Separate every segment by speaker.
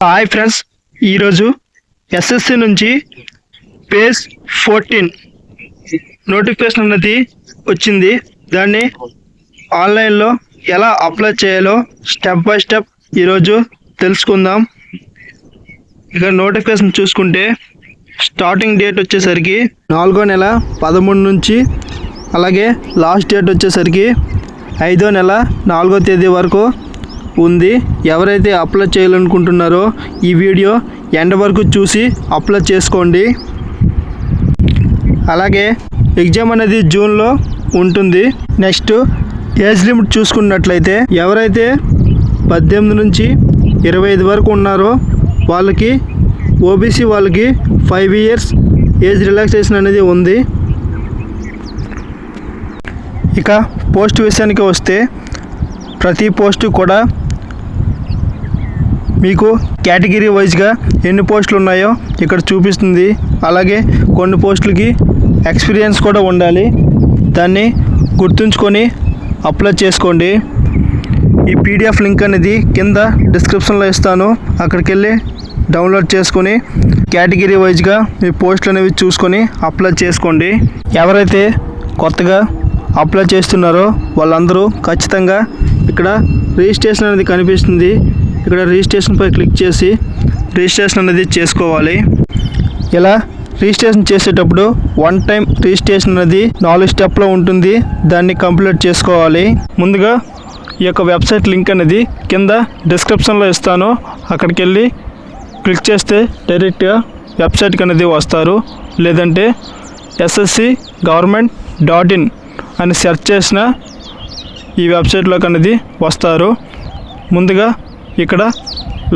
Speaker 1: Hi friends, ఈరోజు SSC నుంచి page 14 notification అన్నది వచ్చింది. దాన్ని ఆన్లైన్లో ఎలా అప్లై చేయాలో స్టెప్ బై స్టెప్ ఈరోజు తెలుసుకుందాం. ఇక నోటిఫికేషన్ చూసుకుంటే స్టార్టింగ్ డేట్ వచ్చేసరికి 4వ నెల 13 నుంచి, అలాగే లాస్ట్ డేట్ వచ్చేసరికి 5వ నెల 4వ తేదీ వరకు ఉంది. ఎవరైతే అప్లై చేయాలనుకుంటున్నారో ఈ వీడియో ఎండ్ వరకు చూసి అప్లై చేసుకోండి. అలాగే ఎగ్జామ్ అనేది జూన్లో ఉంటుంది. నెక్స్ట్ ఏజ్ లిమిట్ చూసుకున్నట్లయితే ఎవరైతే 18 నుంచి 25 వరకు ఉన్నారో వాళ్ళకి, ఓబీసీ వాళ్ళకి 5 years ఏజ్ రిలాక్సేషన్ అనేది ఉంది. ఇక పోస్ట్ విషయానికి వస్తే ప్రతి పోస్టు కూడా మీకు కేటగిరీ వైజ్గా ఎన్ని పోస్టులు ఉన్నాయో ఇక్కడ చూపిస్తుంది. అలాగే కొన్ని పోస్టులకి ఎక్స్పీరియన్స్ కూడా ఉండాలి. దాన్ని గుర్తుంచుకొని అప్లై చేసుకోండి. ఈ పీడిఎఫ్ లింక్ అనేది కింద డిస్క్రిప్షన్లో ఇస్తాను. అక్కడికి వెళ్ళి డౌన్లోడ్ చేసుకొని కేటగిరీ వైజ్గా మీ పోస్టులు అనేవి చూసుకొని అప్లై చేసుకోండి. ఎవరైతే కొత్తగా అప్లై చేస్తున్నారో వాళ్ళందరూ ఖచ్చితంగా ఇక్కడ రిజిస్ట్రేషన్ అనేది కనిపిస్తుంది. ఇక్కడ రిజిస్ట్రేషన్పై క్లిక్ చేసి రిజిస్ట్రేషన్ అనేది చేసుకోవాలి. ఇలా రిజిస్ట్రేషన్ చేసేటప్పుడు 1 టైం రిజిస్ట్రేషన్ అనేది 4 స్టెప్లో ఉంటుంది. దాన్ని కంప్లీట్ చేసుకోవాలి. ముందుగా ఈ యొక్క వెబ్సైట్ లింక్ అనేది కింద డిస్క్రిప్షన్లో ఇస్తాను. అక్కడికి వెళ్ళి క్లిక్ చేస్తే డైరెక్ట్గా వెబ్సైట్కి అనేది వస్తారు. లేదంటే sscgovernment.in అని సెర్చ్ చేసిన ఈ వెబ్సైట్లోకి అనేది వస్తారు. ముందుగా ఇక్కడ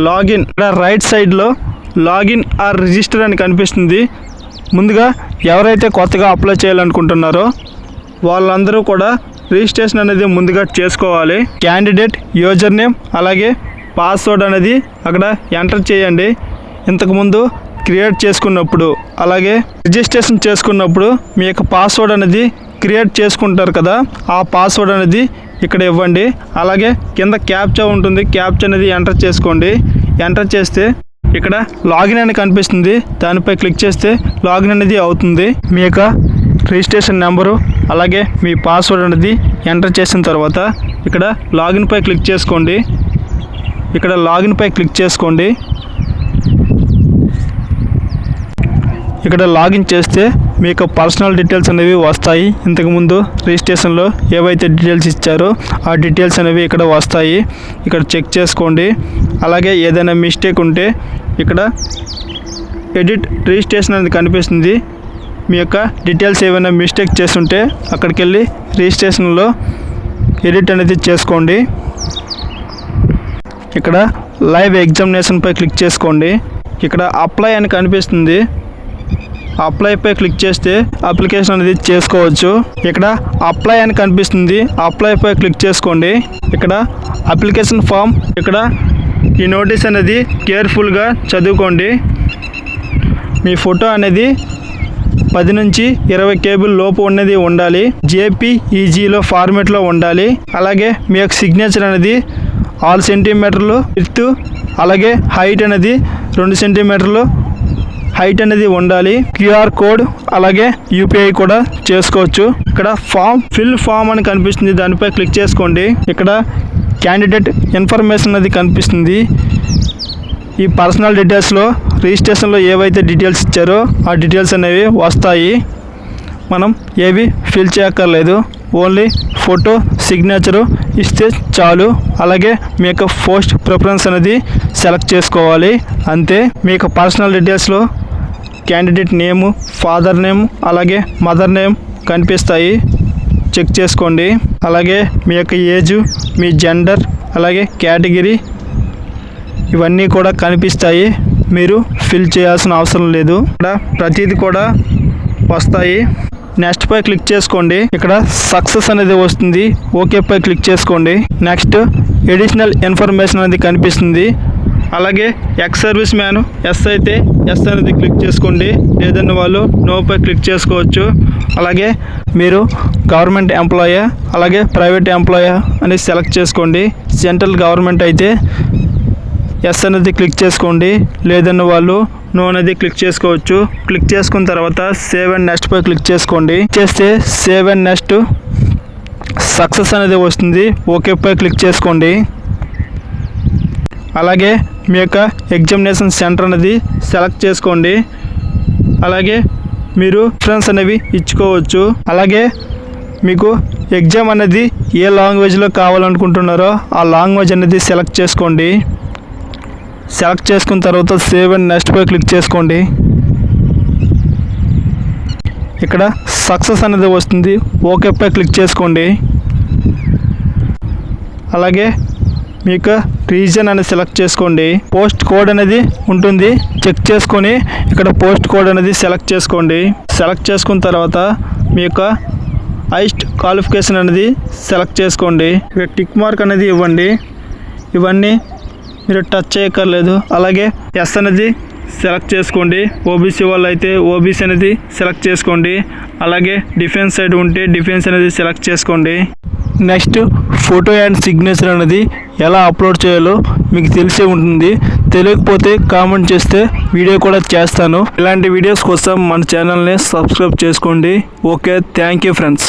Speaker 1: లాగిన్, ఇక్కడ రైట్ సైడ్లో లాగిన్ ఆర్ రిజిస్టర్ అని కనిపిస్తుంది. ముందుగా ఎవరైతే కొత్తగా అప్లై చేయాలనుకుంటున్నారో వాళ్ళందరూ కూడా రిజిస్ట్రేషన్ అనేది ముందుగా చేసుకోవాలి. క్యాండిడేట్ యూజర్ నేమ్ అలాగే పాస్వర్డ్ అనేది అక్కడ ఎంటర్ చేయండి. ఇంతకుముందు క్రియేట్ చేసుకున్నప్పుడు అలాగే రిజిస్ట్రేషన్ చేసుకున్నప్పుడు మీ యొక్క పాస్వర్డ్ అనేది క్రియేట్ చేసుకుంటారు కదా, ఆ పాస్వర్డ్ అనేది ఇక్కడ ఇవ్వండి. అలాగే కింద క్యాప్చా ఉంటుంది, క్యాప్చా అనేది ఎంటర్ చేసుకోండి. ఎంటర్ చేస్తే ఇక్కడ లాగిన్ అని కనిపిస్తుంది. దానిపై క్లిక్ చేస్తే లాగిన్ అనేది అవుతుంది. మీ యొక్క రిజిస్ట్రేషన్ నెంబరు అలాగే మీ పాస్వర్డ్ అనేది ఎంటర్ చేసిన తర్వాత ఇక్కడ లాగిన్పై క్లిక్ చేసుకోండి. ఇక్కడ లాగిన్పై క్లిక్ చేసుకోండి. ఇక్కడ లాగిన్ చేస్తే మీకు పర్సనల్ డీటెయిల్స్ అనేవి వస్తాయి. ఇంతకుముందు రిజిస్ట్రేషన్లో ఏవైతే డీటెయిల్స్ ఇచ్చారో ఆ డీటెయిల్స్ అనేవి ఇక్కడ వస్తాయి. ఇక్కడ చెక్ చేసుకోండి. అలాగే ఏదైనా మిస్టేక్ ఉంటే ఇక్కడ ఎడిట్ రిజిస్ట్రేషన్ అనేది కనిపిస్తుంది. మీ యొక్క డీటెయిల్స్ ఏమైనా మిస్టేక్ చేస్తుంటే అక్కడికి వెళ్ళి రిజిస్ట్రేషన్లో ఎడిట్ అనేది చేసుకోండి. ఇక్కడ లైవ్ ఎగ్జామినేషన్పై క్లిక్ చేసుకోండి. ఇక్కడ అప్లై అని కనిపిస్తుంది. అప్లైపై క్లిక్ చేస్తే అప్లికేషన్ అనేది చేసుకోవచ్చు. ఇక్కడ అప్లై అని కనిపిస్తుంది. అప్లైపై క్లిక్ చేసుకోండి. ఇక్కడ అప్లికేషన్ ఫామ్, ఇక్కడ ఈ నోటీస్ అనేది కేర్ఫుల్గా చదువుకోండి. మీ ఫోటో అనేది 10 నుంచి 20 KB లోపు ఉన్నది ఉండాలి. JPEGలో ఫార్మేట్లో ఉండాలి. అలాగే మీ యొక్క సిగ్నేచర్ అనేది 6 సెంటీమీటర్లు విడ్త్, అలాగే హైట్ అనేది 2 సెంటీమీటర్లు హైట్ అనేది ఉండాలి. QR కోడ్ అలాగే UPI కూడా చేసుకోవచ్చు. ఇక్కడ ఫిల్ ఫామ్ అని కనిపిస్తుంది. దానిపై క్లిక్ చేసుకోండి. ఇక్కడ క్యాండిడేట్ ఇన్ఫర్మేషన్ అనేది కనిపిస్తుంది. ఈ పర్సనల్ డీటెయిల్స్లో రిజిస్ట్రేషన్లో ఏవైతే డీటెయిల్స్ ఇచ్చారో ఆ డీటెయిల్స్ అనేవి వస్తాయి. మనం ఏవి ఫిల్ చేయక్కర్లేదు. ఓన్లీ ఫోటో, సిగ్నేచరు ఇస్తే చాలు. అలాగే మీ యొక్క పోస్ట్ ప్రిఫరెన్స్ అనేది సెలెక్ట్ చేసుకోవాలి. అంతే. మీ యొక్క పర్సనల్ డీటెయిల్స్లో క్యాండిడేట్ నేము, ఫాదర్ నేమ్ అలాగే మదర్ నేమ్ కనిపిస్తాయి. చెక్ చేసుకోండి. అలాగే మీ యొక్క ఏజు, మీ జెండర్ అలాగే కేటగిరీ ఇవన్నీ కూడా కనిపిస్తాయి. మీరు ఫిల్ చేయాల్సిన అవసరం లేదు. ఇక్కడ ప్రతిదీ కూడా వస్తాయి. నెక్స్ట్ పై క్లిక్ చేసుకోండి. ఇక్కడ సక్సెస్ అనేది వస్తుంది. ఓకేపై క్లిక్ చేసుకోండి. నెక్స్ట్ ఎడిషనల్ ఇన్ఫర్మేషన్ అనేది కనిపిస్తుంది. అలాగే ఎక్స్ సర్వీస్ మ్యాన్ ఎస్ అయితే ఎస్ అనేది క్లిక్ చేసుకోండి. లేదన్న వాళ్ళు నోపై క్లిక్ చేసుకోవచ్చు. అలాగే మీరు గవర్నమెంట్ ఎంప్లాయీ అలాగే ప్రైవేట్ ఎంప్లాయీ అని సెలెక్ట్ చేసుకోండి. సెంట్రల్ గవర్నమెంట్ అయితే ఎస్ అనేది క్లిక్ చేసుకోండి, లేదన్న వాళ్ళు నో అనేది క్లిక్ చేసుకోవచ్చు. క్లిక్ చేసుకున్న తర్వాత సేవ్ అండ్ నెక్స్ట్ పై క్లిక్ చేసుకోండి. చేస్తే సేవ్ అండ్ నెక్స్ట్ సక్సెస్ అనేది వస్తుంది. ఓకే పై క్లిక్ చేసుకోండి. అలాగే మీ యొక్క ఎగ్జామినేషన్ సెంటర్ అనేది సెలెక్ట్ చేసుకోండి. అలాగే మీరు రిఫరెన్స్ అనేవి ఇచ్చుకోవచ్చు. అలాగే మీకు ఎగ్జామ్ అనేది ఏ లాంగ్వేజ్లో కావాలనుకుంటున్నారో ఆ లాంగ్వేజ్ అనేది సెలెక్ట్ చేసుకోండి. సెలెక్ట్ చేసుకున్న తర్వాత సేవ్ అండ్ నెక్స్ట్ పై క్లిక్ చేసుకోండి. ఇక్కడ సక్సెస్ అనేది వస్తుంది. ఓకే పై క్లిక్ చేసుకోండి. అలాగే మీకు రీజన్ అనేది సెలెక్ట్ చేసుకోండి. పోస్ట్ కోడ్ అనేది ఉంటుంది, చెక్ చేసుకొని ఇక్కడ పోస్ట్ కోడ్ అనేది సెలెక్ట్ చేసుకోండి. సెలెక్ట్ చేసుకున్న తర్వాత మీ యొక్క హైయెస్ట్ క్వాలిఫికేషన్ అనేది సెలెక్ట్ చేసుకోండి. ఇక్కడ టిక్ మార్క్ అనేది ఇవ్వండి. ఇవన్నీ మీరు టచ్ చేయక్కర్లేదు. అలాగే ఎస్ అనేది సెలెక్ట్ చేసుకోండి. ఓబీసీ వాళ్ళు అయితే ఓబీసీ అనేది సెలెక్ట్ చేసుకోండి. అలాగే డిఫెన్స్ సైడ్ ఉంటే డిఫెన్స్ అనేది సెలెక్ట్ చేసుకోండి. నెక్స్ట్ ఫోటో అండ్ సిగ్నేచర్ అనేది ఎలా అప్లోడ్ చేయాలో మీకు తెలిసే ఉంటుంది. తెలియకపోతే కామెంట్ చేస్తే వీడియో కూడా చేస్తాను. ఇలాంటి వీడియోస్ కోసం మన ఛానల్ని సబ్స్క్రైబ్ చేసుకోండి. Okay, thank you friends.